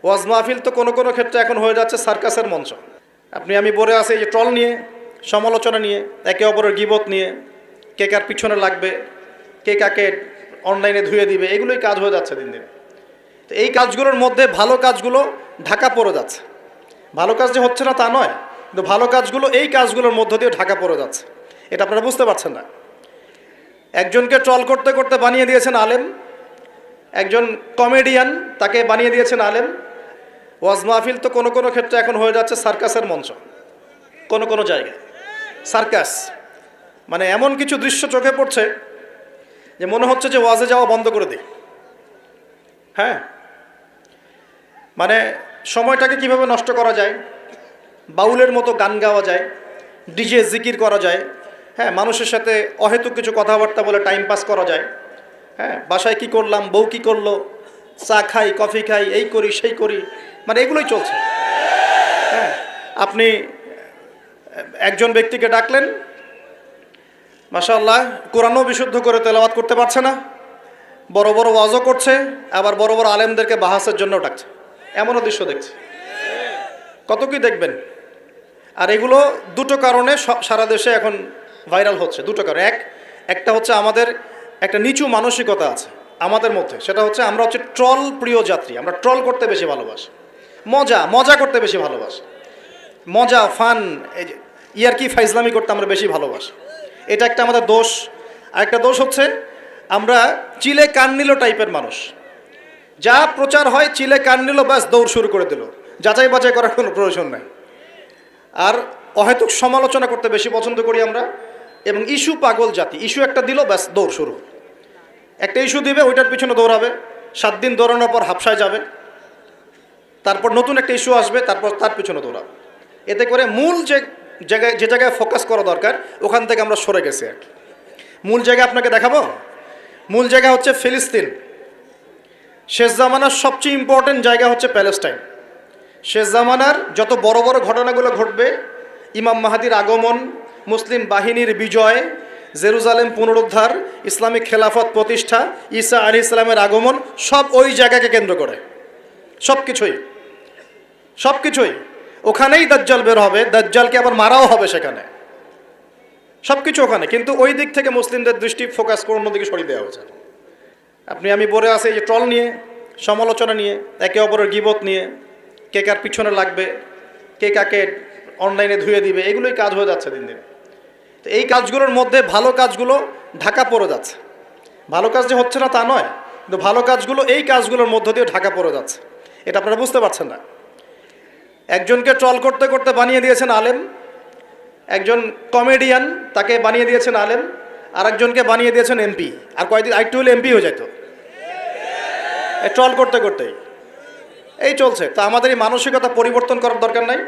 ওয়াজ মাহফিল তো কোনো কোনো ক্ষেত্রে এখন হয়ে যাচ্ছে সার্কাসের মঞ্চ। আপনি আমি পড়ে আছি এই যে ট্রল নিয়ে, সমালোচনা নিয়ে, একে অপরের গীবত নিয়ে, কে কার পিছনে লাগবে, কে কাকে অনলাইনে ধুয়ে দিবে, এগুলোই কাজ হয়ে যাচ্ছে দিন দিন। তো এই কাজগুলোর মধ্যে ভালো কাজগুলো ঢাকা পড়ে যাচ্ছে। ভালো কাজ যে হচ্ছে না তা নয়, কিন্তু ভালো কাজগুলো এই কাজগুলোর মধ্য দিয়ে ঢাকা পড়ে যাচ্ছে। এটা আপনারা বুঝতে পারছেন না। একজনকে ট্রল করতে করতে বানিয়ে দিয়েছেন আলেম, একজন কমেডিয়ান তাকে বানিয়ে দিয়েছেন আলেম। ওয়াজ মাহফিল তো কোনো কোনো ক্ষেত্রে এখন হয়ে যাচ্ছে সার্কাসের মঞ্চ। কোনো কোনো জায়গায় সার্কাস, মানে এমন কিছু দৃশ্য চোখে পড়ছে যে মনে হচ্ছে যে ওয়াজে যাওয়া বন্ধ করে দিই। হ্যাঁ, মানে সময়টাকে কিভাবে নষ্ট করা যায়, বাউলের মতো গান গাওয়া যায়, ডিজে জিকির করা যায়, হ্যাঁ, মানুষের সাথে অহেতুক কিছু কথাবার্তা বলে টাইম পাস করা যায়। হ্যাঁ, বাসায় কি করলাম, বউ কি করলো, চা খাই, কফি খাই, এই করি সেই করি, মানে এগুলোই চলছে। হ্যাঁ, আপনি একজন ব্যক্তিকে ডাকলেন, মাশাআল্লাহ কোরআনও বিশুদ্ধ করে তেলাওয়াত করতে পারছে না, বড় বড় ওয়াজও করছে, আবার বড় বড় আলেমদেরকে বাহাসের জন্য ডাকছে। এমনও দৃশ্য দেখছে, কত কি দেখবেন। আর এগুলো দুটো কারণে সারা দেশে এখন ভাইরাল হচ্ছে। দুটো কারণ, একটা হচ্ছে আমাদের একটা নিচু মানসিকতা আছে আমাদের মধ্যে, সেটা হচ্ছে আমরা হচ্ছে ট্রল প্রিয় যাত্রী। আমরা ট্রল করতে বেশি ভালোবাসি, মজা করতে বেশি ভালোবাসি, মজা ফান ইয়ারকি ফাইজলামি করতে আমরা বেশি ভালোবাসি। এটা একটা আমাদের দোষ। আরেকটা দোষ হচ্ছে আমরা চিলে কান নিল টাইপের মানুষ। যা প্রচার হয় চিলে কান নিল, ব্যাস দৌড় শুরু করে দিল, যাচাই বাছাই করার কোনো প্রয়োজন নেই। আর অহেতুক সমালোচনা করতে বেশি পছন্দ করি আমরা, এবং ইস্যু পাগল জাতি। ইস্যু একটা দিল, ব্যাস দৌড় শুরু। একটা ইস্যু দিবে, ওইটার পিছনে দৌড়াবে, 7 দিন দৌড়ানোর পর হাফসায় যাবে, তারপর নতুন একটা ইস্যু আসবে, তারপর তার পিছনে দৌড়াবে। এতে করে মূল যে জায়গায় ফোকাস করা দরকার ওখান থেকে আমরা সরে গেছি আর কি। মূল জায়গা আপনাকে দেখাবো। মূল জায়গা হচ্ছে ফিলিস্তিন। শেষ জামানার সবচেয়ে ইম্পর্টেন্ট জায়গা হচ্ছে প্যালেস্টাইন। শেষ জামানার যত বড় বড় ঘটনাগুলো ঘটবে, ইমাম মাহাদির আগমন, মুসলিম বাহিনীর বিজয়, জেরুজালেম পুনরুদ্ধার, ইসলামিক খেলাফত প্রতিষ্ঠা, ঈসা আলাইহিস সালামের আগমন, সব ওই জায়গাকে কেন্দ্র করে। সব কিছুই ওখানেই দাজ্জাল বের হবে, দাজ্জালকে আবার মারাও হবে সেখানে, সব কিছু ওখানে। কিন্তু ওই দিক থেকে মুসলিমদের দৃষ্টি ফোকাস করে অন্যদিকে সরিয়ে দেওয়া হয়েছে। আপনি আমি পড়ে আছি এই যে ট্রল নিয়ে, সমালোচনা নিয়ে, একে অপরের গীবত নিয়ে, কে কার পিছনে লাগবে, কে কাকে অনলাইনে ধুয়ে দিবে, এগুলোই কাজ হয়ে যাচ্ছে দিন দিন। তো এই কাজগুলোর মধ্যে ভালো কাজগুলো ঢাকা পড়ে যাচ্ছে। ভালো কাজ যে হচ্ছে না তা নয়, কিন্তু ভালো কাজগুলো এই কাজগুলোর মধ্য দিয়ে ঢাকা পড়ে যাচ্ছে। এটা আপনারা বুঝতে পারছেন না। একজনকে ট্রল করতে করতে বানিয়ে দিয়েছেন আলেম, একজন কমেডিয়ান তাকে বানিয়ে দিয়েছেন আলেম, আর একজনকে বানিয়ে দিয়েছেন এমপি। আর কয়েকদিন আরেকটু হলে এমপি হয়ে যেত ট্রল করতে করতেই। এই চলছে। তো আমাদের এই মানসিকতা পরিবর্তন করার দরকার নাই।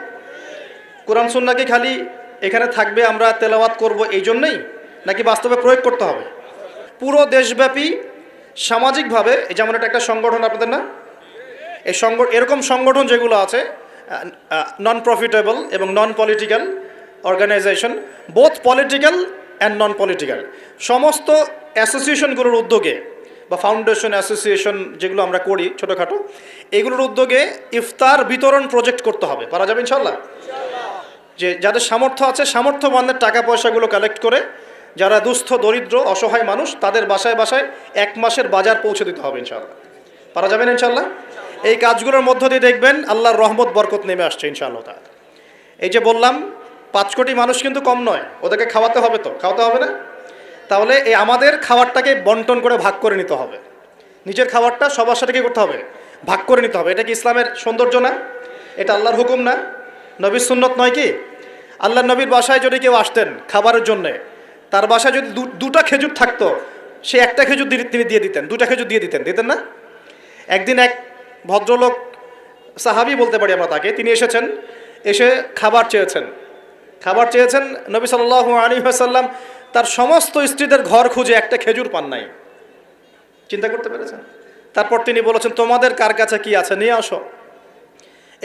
কোরআন সুন্নাহ কি খালি এখানে থাকবে, আমরা তেলাওয়াত করব এই জন্যই, নাকি বাস্তবে প্রয়োগ করতে হবে? পুরো দেশব্যাপী সামাজিকভাবে, যেমন এটা একটা সংগঠন আপনাদের না, এই এরকম সংগঠন যেগুলো আছে নন প্রফিটেবল এবং non political organisation, both political and non political, সমস্ত অ্যাসোসিয়েশনগুলোর উদ্যোগে বা ফাউন্ডেশন অ্যাসোসিয়েশন যেগুলো আমরা করি ছোটোখাটো, এগুলোর উদ্যোগে ইফতার বিতরণ প্রজেক্ট করতে হবে। পারা যাবে ইনশাল্লাহ? যে যাদের সামর্থ্য আছে, সামর্থ্যবানদের টাকা পয়সাগুলো কালেক্ট করে যারা দুস্থ দরিদ্র অসহায় মানুষ, তাদের বাসায় বাসায় 1 মাসের বাজার পৌঁছে দিতে হবে ইনশাআল্লাহ। পারা যাবেন ইনশাআল্লাহ? এই কাজগুলোর মধ্য দিয়ে দেখবেন আল্লাহর রহমত বরকত নেমে আসছে ইনশাআল্লাহ তাআলা। এই যে বললাম 5 কোটি মানুষ কিন্তু কম নয়, ওদেরকে খাওয়াতে হবে, তো খাওয়াতে হবে না? তাহলে এই আমাদের খাবারটাকে বন্টন করে ভাগ করে নিতে হবে। নিজের খাবারটা সবার সাথে কি করতে হবে? ভাগ করে নিতে হবে। এটা কি ইসলামের সৌন্দর্য না? এটা আল্লাহর হুকুম না? নবীর সুন্নত নয় কি? আল্লাহ নবীর বাসায় যদি কেউ আসতেন খাবারের জন্যে, তার বাসায় যদি 2টা খেজুর থাকতো, সে 1টা খেজুর তিনি দিয়ে দিতেন, 2টা খেজুর দিয়ে দিতেন না? একদিন এক ভদ্রলোক, সাহাবী বলতে পারি আমরা তাকে, তিনি এসে খাবার চেয়েছেন। নবী সাল্লাল্লাহু আলাইহি ওয়াসাল্লাম তার সমস্ত স্ত্রীদের ঘর খুঁজে একটা খেজুর পান নাই। চিন্তা করতে পেরেছেন? তারপর তিনি বলেছেন, তোমাদের কার কাছে কি আছে নিয়ে আসো।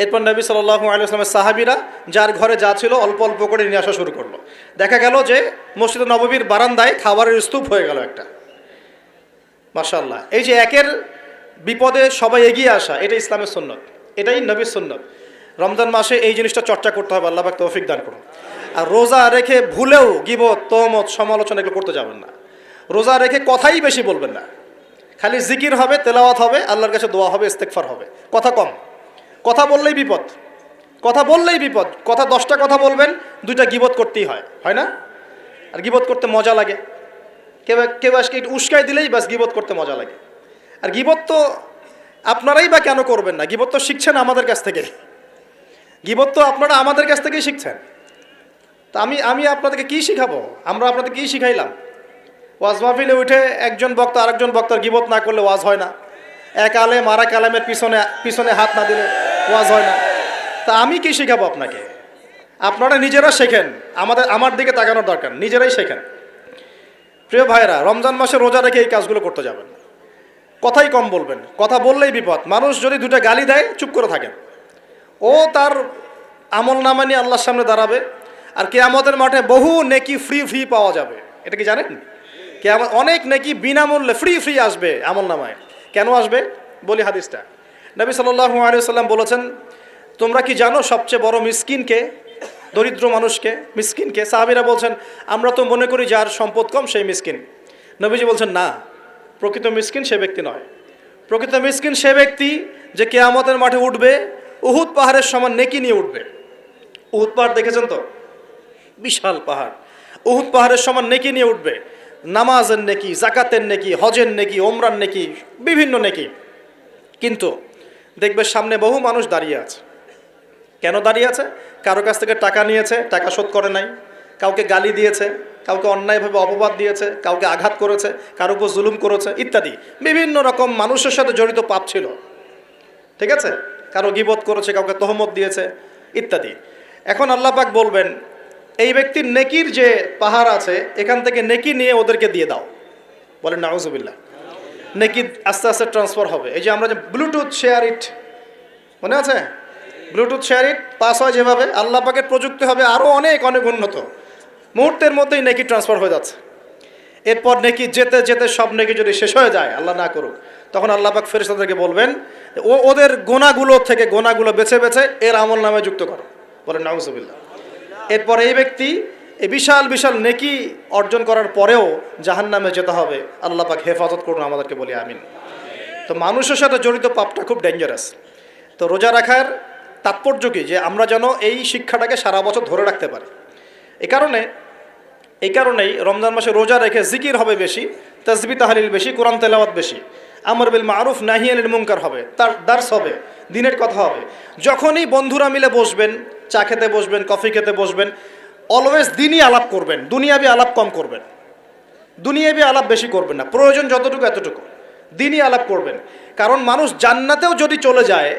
এরপর নবী সাল্লাল্লাহু আলাইহি ওয়াসাল্লামের সাহাবীরা যার ঘরে যা ছিল অল্প অল্প করে নিয়ে আসা শুরু করলো। দেখা গেল যে মসজিদ নববীর বারান্দায় খাবারের স্তূপ হয়ে গেল একটা। মাশাআল্লাহ। এই যে একের বিপদে সবাই এগিয়ে আসা, এটা ইসলামের সুন্নত। এটাই নবীর সুন্নত। রমজান মাসে এই জিনিসটা চর্চা করতে হবে, আল্লাহ পাক তৌফিক দান করুন। আর রোজা রেখে ভুলেও গীবত, তহমত, সমালোচনা এগুলো করতে যাবেন না। রোজা রেখে কথাই বেশি বলবেন না, খালি জিকির হবে, তেলাওয়াত হবে, আল্লাহর কাছে দোয়া হবে, ইস্তেগফার হবে। কথা কম, কথা বললেই বিপদ, কথা বললেই বিপদ। কথা 10টা কথা বলবেন, 2টা গীবত করতেই হয়, হয় না? আর গীবত করতে মজা লাগে। কেউ আজকে একটু উস্কাই দিলেই বাস গীবত করতে মজা লাগে। আর গীবত তো আপনারাই বা কেন করবেন না? গীবত তো শিখছেন আমাদের কাছ থেকে, গীবত তো আপনারা আমাদের কাছ থেকেই শিখছেন। তা আমি আপনাদেরকে কী শিখাবো? আমরা আপনাদের কী শিখাইলাম? ওয়াজ মাহফিলে উঠে একজন বক্তা আরেকজন বক্তার গীবত না করলে ওয়াজ হয় না। এক আলেম আর এক আলেমের পিছনে হাত না দিলে ওয়াজ হয় না। তা আমি কি শিখাবো আপনাকে? আপনারা নিজেরা শেখেন, আমার দিকে তাকানোর দরকার, নিজেরাই শেখেন। প্রিয় ভাইরা, রমজান মাসে রোজা রেখে এই কাজগুলো করতে যাবেন। কথাই কম বলবেন, কথা বললেই বিপদ। মানুষ যদি 2টা গালি দেয়, চুপ করে থাকেন। ও তার আমল নামা নিয়ে আল্লাহর সামনে দাঁড়াবে, আর কিয়ামতের মাঠে বহু নেকি ফ্রি পাওয়া যাবে। এটা কি জানেন? কিয়ামত অনেক নেকি বিনামূল্যে ফ্রি আসবে আমল নামায়। কেন আসবে বলি হাদিসটা। নবী সাল্লাল্লাহু আলাইহি ওয়াসাল্লাম বলেছেন, তোমরা কি জানো সবচেয়ে বড় মিসকিনকে? দরিদ্র মানুষকে, মিসকিনকে। সাহাবীরা বলছেন, আমরা তো মনে করি যার সম্পদ কম সেই মিসকিন। নবীজি বলছেন, না, প্রকৃত মিসকিন সে ব্যক্তি নয়। প্রকৃত মিসকিন সে ব্যক্তি যে কিয়ামতের মাঠে উঠবে, উহুদ পাহাড়ের সমান নেকি নিয়ে উঠবে। উহুদ পাহাড় দেখেছেন তো? বিশাল পাহাড়। উহুদ পাহাড়ের সমান নেকি নিয়ে উঠবে। নামাজের নেকি, জাকাতের নেকি, হজের নেকি, ওমরার নেকি, বিভিন্ন নেকি। কিন্তু দেখবে সামনে বহু মানুষ দাঁড়িয়ে আছে। কেন দাঁড়িয়ে আছে? কারো কাছ থেকে টাকা নিয়েছে, টাকা শোধ করে নাই, কাউকে গালি দিয়েছে, কাউকে অন্যায়ভাবে অপবাদ দিয়েছে, কাউকে আঘাত করেছে, কারো উপর জুলুম করেছে, ইত্যাদি বিভিন্ন রকম মানুষের সাথে জড়িত পাপ ছিল। ঠিক আছে? কারো গীবত করেছে, কাউকে তহমত দিয়েছে, ইত্যাদি। এখন আল্লাহ পাক বলবেন, এই ব্যক্তির নেকির যে পাহাড় আছে, এখান থেকে নেকি নিয়ে ওদেরকে দিয়ে দাও। বলেন নাউজুবিল্লাহ। নেকি আস্তে আস্তে ট্রান্সফার হবে। এই যে আমরা যে ব্লুটুথ শেয়ার ইট, মনে আছে? ব্লুটুথ শেয়ার ইট পাস হয় যেভাবে, আল্লাহ পাকের প্রযুক্তি হবে আরও অনেক উন্নত। মুহূর্তের মধ্যেই নেকি ট্রান্সফার হয়ে যাচ্ছে। এরপর নেকি যেতে যেতে সব নেকি যদি শেষ হয়ে যায়, আল্লাহ না করুক, তখন আল্লাহ পাক ফেরেশতাদেরকে বলবেন, ওদের গোনাগুলো বেছে বেছে এর আমল নামে যুক্ত করো। বলেন নাউজুবিল্লাহ। এরপর এই ব্যক্তি এই বিশাল নেকি অর্জন করার পরেও জাহান্নামে যেতে হবে। আল্লাহ পাক হেফাজত করুন আমাদেরকে, বলি আমিন। তো মানুষের সাথে জড়িত পাপটা খুব ডেঞ্জারাস। তো রোজা রাখার তাৎপর্য কি? যে আমরা যেন এই শিক্ষাটাকে সারা বছর ধরে রাখতে পারি। এই কারণেই রমজান মাসে রোজা রেখে জিকির হবে বেশি, তাসবিহ তাহলিল বেশি, কোরআন তেলাওয়াত বেশি, আমর বিল মারুফ নাহি আনিল মুনকার হবে, তার দার্স হবে, দিনের কথা হবে। যখনই বন্ধুরা মিলে বসবেন, চা খেতে বসবেন, কফি খেতে বসবেন, অলওয়েজ দিনই আলাপ করবেন, দুনিয়াবি আলাপ কম করবেন, দুনিয়াবি আলাপ বেশি করবেন না। প্রয়োজন যতটুকু এতটুকু দিনই আলাপ করবেন। কারণ মানুষ জান্নাতেও যদি চলে যায়,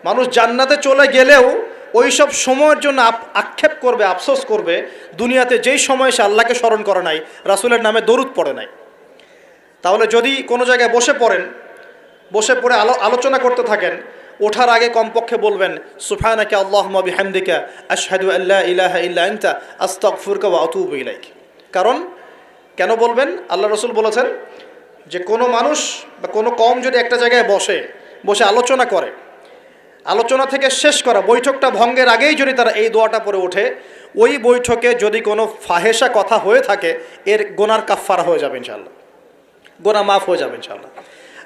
মানুষ জান্নাতে চলে গেলেও ওই সব সময়ের জন্য আক্ষেপ করবে, আফসোস করবে, দুনিয়াতে যেই সময় সে আল্লাহকে স্মরণ করে নাই, রাসূলের নামে দরুদ পড়ে নাই। তাহলে যদি কোনো জায়গায় বসে পড়ে আলোচনা করতে থাকেন, ওঠার আগে কমপক্ষে বলবেন, সুবহানাকা আল্লাহুম্মা বিহামদিকা আশহাদু আল্লা ইলাহা ইল্লা আনতা আস্তাগফিরুকা ওয়া আতুবু ইলাইক। কারণ কেন বলবেন? আল্লাহ রাসূল বলেছেন যে কোনো মানুষ বা কোনো কওম যদি একটা জায়গায় বসে আলোচনা করে, আলোচনা থেকে শেষ করা বৈঠকটা ভঙ্গের আগেই যদি তারা এই দোয়াটা পড়ে ওঠে, ওই বৈঠকে যদি কোনো ফাহেসা কথা হয়ে থাকে, এর গোনার কাফফারা হয়ে যাবে ইনশাআল্লাহ, গোনা মাফ হয়ে যাবে ইনশাআল্লাহ।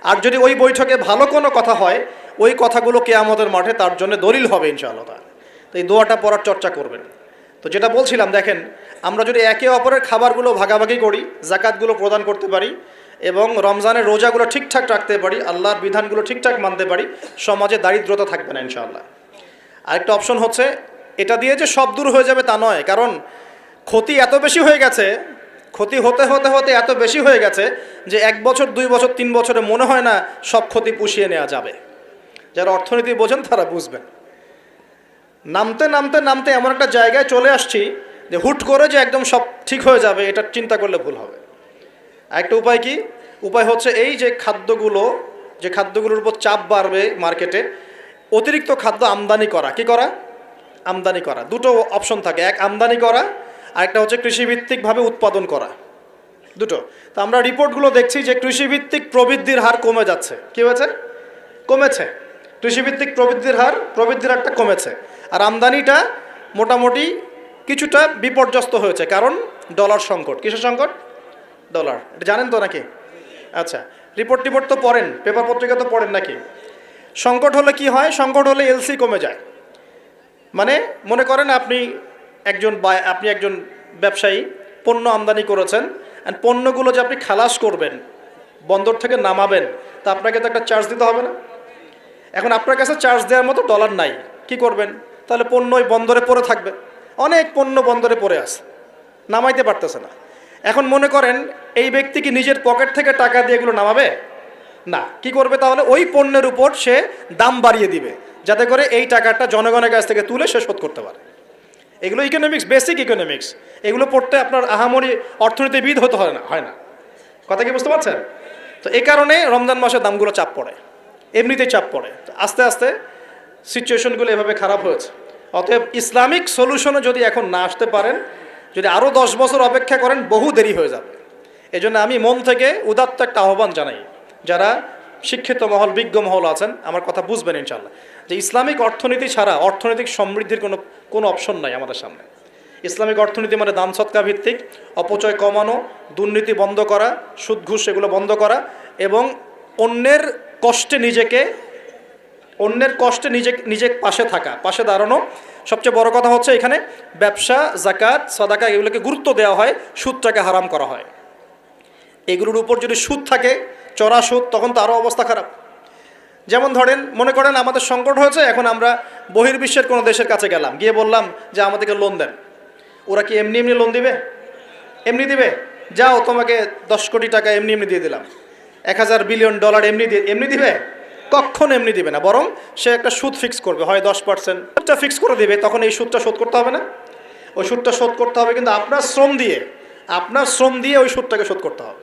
আর যদি ওই বৈঠকে ভালো কোনো কথা হয়, ওই কথাগুলো কিয়ামতের মাঠে তার জন্য দলিল হবে ইনশাআল্লাহ। তো এই দোয়াটা পড়ার চর্চা করবেন। তো যেটা বলছিলাম, দেখেন, আমরা যদি একে অপরের খাবারগুলো ভাগাভাগি করি, জাকাতগুলো প্রদান করতে পারি এবং রমজানের রোজাগুলো ঠিকঠাক রাখতে পারি, আল্লাহর বিধানগুলো ঠিকঠাক মানতে পারি, সমাজে দারিদ্রতা থাকবে না ইনশাআল্লাহ। আরেকটা অপশন হচ্ছে, এটা দিয়ে যে সব দূর হয়ে যাবে তা নয়, কারণ ক্ষতি এত বেশি হয়ে গেছে, ক্ষতি হতে হতে হতে এত বেশি হয়ে গেছে যে 1 বছর 2 বছর 3 বছরে মনে হয় না সব ক্ষতি পুষিয়ে নেওয়া যাবে। যারা অর্থনীতি বোঝেন তারা বুঝবেন। নামতে নামতে নামতে এমন একটা জায়গায় চলে আসছি যে হুট করে যে একদম সব ঠিক হয়ে যাবে, এটা চিন্তা করলে ভুল হবে। আরেকটা উপায় কি? উপায় হচ্ছে এই যে খাদ্যগুলোর উপর চাপ বাড়বে মার্কেটে, অতিরিক্ত খাদ্য আমদানি করা। কি করা? আমদানি করা। দুটো অপশন থাকে, এক আমদানি করা, আরেকটা হচ্ছে কৃষিভিত্তিকভাবে উৎপাদন করা, দুটো। তো আমরা রিপোর্টগুলো দেখছি যে কৃষিভিত্তিক প্রবৃদ্ধির হার কমে যাচ্ছে। কী হয়েছে? কমেছে। কৃষিভিত্তিক প্রবৃদ্ধির হারটা কমেছে, আর আমদানিটা মোটামুটি কিছুটা বিপর্যস্ত হয়েছে, কারণ ডলার সংকট। কিসের সংকট? ডলার। এটা জানেন তো নাকি? আচ্ছা, রিপোর্ট তো পড়েন, পেপার পত্রিকা তো পড়েন নাকি? সংকট হলে কি হয়? সংকট হলে এলসি কমে যায়। মানে মনে করেন আপনি একজন ব্যবসায়ী, পণ্য আমদানি করেছেন, আর পণ্যগুলো যে আপনি খালাস করবেন, বন্দর থেকে নামাবেন, তা আপনাকে তো একটা চার্জ দিতে হবে না? এখন আপনার কাছে চার্জ দেওয়ার মতো ডলার নাই, কি করবেন? তাহলে পণ্য ওই বন্দরে পড়ে থাকবে। অনেক পণ্য বন্দরে পড়ে আছে, নামাইতে পারতেছে না। এখন মনে করেন এই ব্যক্তি কি নিজের পকেট থেকে টাকা দিয়ে এগুলো নামাবে? না। কি করবে তাহলে? ওই পণ্যের উপর সে দাম বাড়িয়ে দিবে, যাতে করে এই টাকাটা জনগণের কাছ থেকে তুলে সে শোধ করতে পারে। এগুলো ইকোনমিক্স, বেসিক ইকোনমিক্স। এগুলো পড়তে আপনার আহামরি অর্থনীতিবিদ হতে হয় না। কথা কি বুঝতে পারছেন? তো এই কারণে রমজান মাসে দামগুলো চাপ পড়ে, এমনিতেই চাপ পড়ে। আস্তে আস্তে সিচুয়েশনগুলো এভাবে খারাপ হয়েছে। অতএব ইসলামিক সলিউশনে যদি এখন না আসতে পারেন, যদি আরও 10 বছর অপেক্ষা করেন, বহু দেরি হয়ে যাবে। এই জন্য আমি মন থেকে উদাত্ত একটা আহ্বান জানাই, যারা শিক্ষিত মহল, বিজ্ঞ মহল আছেন, আমার কথা বুঝবেন ইনশাল্লাহ, যে ইসলামিক অর্থনীতি ছাড়া অর্থনৈতিক সমৃদ্ধির কোনো অপশন নাই আমাদের সামনে। ইসলামিক অর্থনীতি মানে দান সৎকা ভিত্তিক, অপচয় কমানো, দুর্নীতি বন্ধ করা, সুদ ঘুষ এগুলো বন্ধ করা, এবং অন্যের কষ্টে নিজে পাশে থাকা, পাশে দাঁড়ানো। সবচেয়ে বড় কথা হচ্ছে এখানে ব্যবসা, জাকাত, সাদাকা এগুলোকে গুরুত্ব দেওয়া হয়, সুদটাকে হারাম করা হয়। এগুলোর উপর যদি সুদ থাকে, চড়া সুদ, তখন তো আরও অবস্থা খারাপ। যেমন ধরেন, মনে করেন আমাদের সংকট হয়েছে, এখন আমরা বহির্বিশ্বের কোনো দেশের কাছে গেলাম, গিয়ে বললাম যে আমাদেরকে লোন দেন। ওরা কি এমনি লোন দিবে? এমনি দিবে? যাও, তোমাকে 10 কোটি টাকা এমনি দিয়ে দিলাম, 1000 বিলিয়ন ডলার এমনি দিবে? কখনো এমনি দিবে না। বরং সে একটা সুদ ফিক্স করবে, হয় 10%, সুদটা ফিক্স করে দিবে। তখন এই সুদটা শোধ করতে হবে না? ওই সুদটা শোধ করতে হবে, কিন্তু আপনার শ্রম দিয়ে ওই সুদটাকে শোধ করতে হবে।